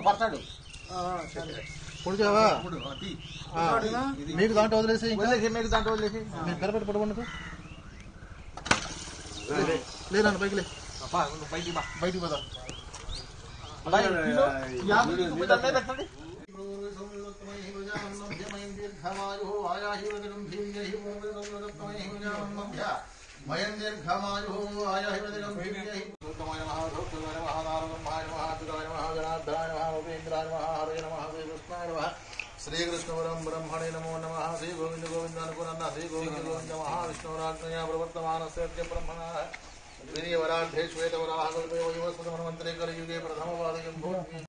పడతాడు పొడిచావా మీకు దాంట్లో వదిలేసి మీకు దాంట్లో వదిలేసి మీరు కరపెట్టి పడబండి లేదండి బైక్ బయటికి పోదా పెట్టండి श्रीकृष्णवरं ब्रह्मणे नमो नमः श्री गोविंद गोविंदानुकुरन्न श्री गोविंद गोविंद महाविष्णुराज्ञया प्रवर्तमानस्य ब्रह्मणः द्वितीयवराढ्ये श्वेतवराहकल्पे वैवस्वतमन्वन्तरे कलियुगे प्रथमपादकं भूमि